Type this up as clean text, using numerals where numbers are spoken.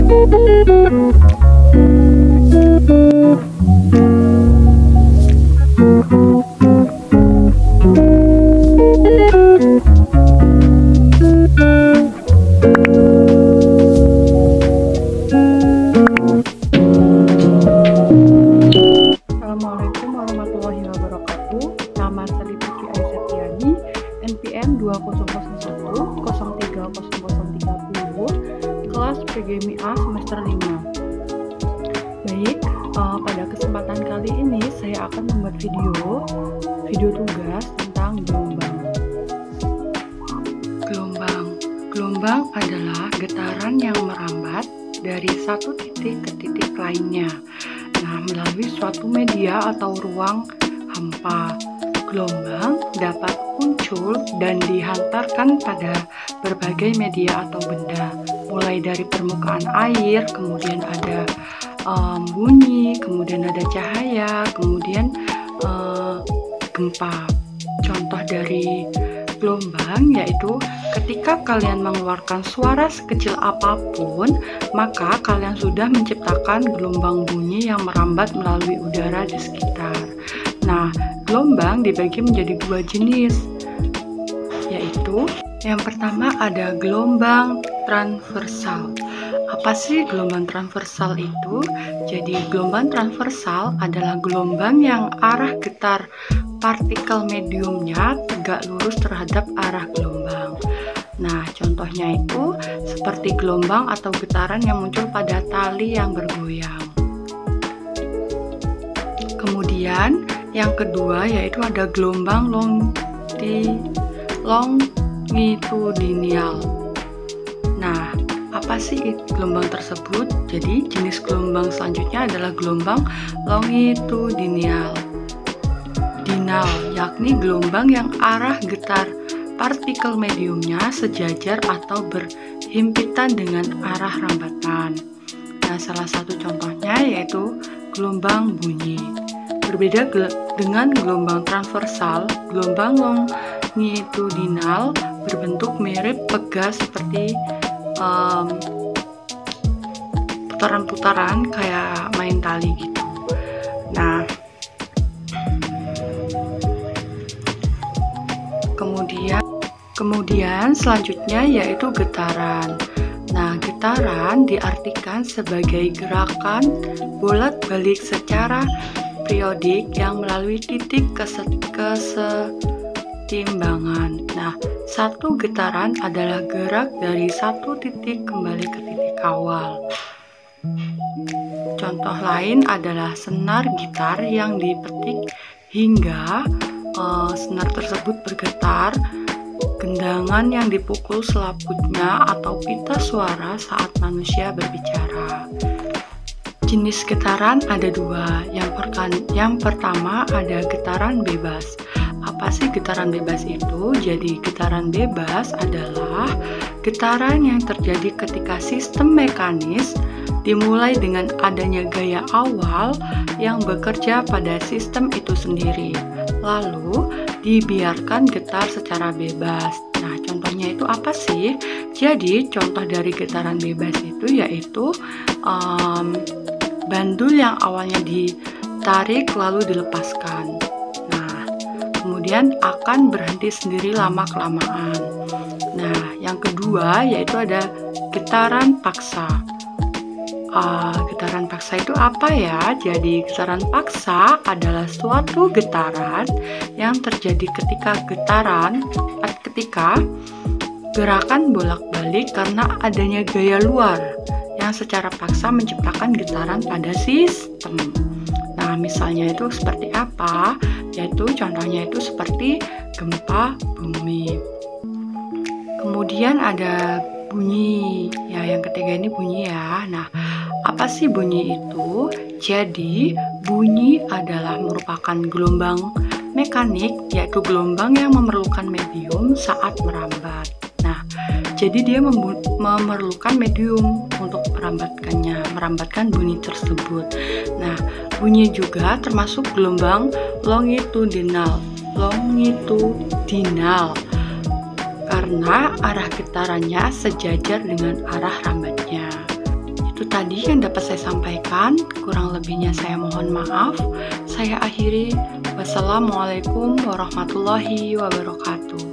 Assalamualaikum warahmatullahi wabarakatuh. Nama saya Putri Aisyatiani, NPM 2011030030, kelas PGMIA semester 5. Baik, pada kesempatan kali ini saya akan membuat video tugas tentang gelombang. Gelombang adalah getaran yang merambat dari satu titik ke titik lainnya. Melalui suatu media atau ruang hampa, gelombang dapat muncul dan dihantarkan pada berbagai media atau benda, mulai dari permukaan air, kemudian ada bunyi, kemudian ada cahaya, kemudian gempa. Contoh dari gelombang yaitu ketika kalian mengeluarkan suara sekecil apapun, maka kalian sudah menciptakan gelombang bunyi yang merambat melalui udara di sekitar. Gelombang dibagi menjadi dua jenis, yaitu yang pertama ada gelombang transversal. Apa sih gelombang transversal itu? Jadi gelombang transversal adalah gelombang yang arah getar partikel mediumnya tegak lurus terhadap arah gelombang. Contohnya itu seperti gelombang atau getaran yang muncul pada tali yang bergoyang. Kemudian yang kedua yaitu ada gelombang longitudinal. Apa sih gelombang tersebut? Jadi jenis gelombang selanjutnya adalah gelombang longitudinal, yakni gelombang yang arah getar partikel mediumnya sejajar atau berhimpitan dengan arah rambatan. Salah satu contohnya yaitu gelombang bunyi. Berbeda dengan gelombang transversal, gelombang longitudinal berbentuk mirip pegas seperti putaran-putaran kayak main tali gitu. Kemudian selanjutnya yaitu getaran. Getaran diartikan sebagai gerakan bolak-balik secara periodik yang melalui titik kesetimbangan. Satu getaran adalah gerak dari satu titik kembali ke titik awal. Contoh lain adalah senar gitar yang dipetik hingga senar tersebut bergetar, gendangan yang dipukul selaputnya, atau pita suara saat manusia berbicara. Jenis getaran ada dua. Yang pertama ada getaran bebas. Apa sih getaran bebas itu? Jadi getaran bebas adalah getaran yang terjadi ketika sistem mekanis dimulai dengan adanya gaya awal yang bekerja pada sistem itu sendiri, lalu dibiarkan getar secara bebas. Contohnya itu apa sih? Jadi contoh dari getaran bebas itu yaitu bandul yang awalnya ditarik lalu dilepaskan. Kemudian akan berhenti sendiri lama-kelamaan. Yang kedua yaitu ada getaran paksa. Getaran paksa itu apa ya? Jadi getaran paksa adalah suatu getaran yang terjadi ketika gerakan bolak-balik karena adanya gaya luar yang secara paksa menciptakan getaran pada sistem. Misalnya itu seperti apa? Yaitu contohnya itu seperti gempa bumi. Kemudian ada bunyi. Yang ketiga ini bunyi ya. Apa sih bunyi itu? Jadi bunyi adalah merupakan gelombang mekanik, yaitu gelombang yang memerlukan medium saat merambat. Jadi dia memerlukan medium untuk merambatkan bunyi tersebut. Bunyi juga termasuk gelombang longitudinal karena arah getarannya sejajar dengan arah rambatnya. Itu Itu tadi yang dapat saya sampaikan, kurang lebihnya saya mohon maaf. Saya akhiri, wassalamualaikum warahmatullahi wabarakatuh.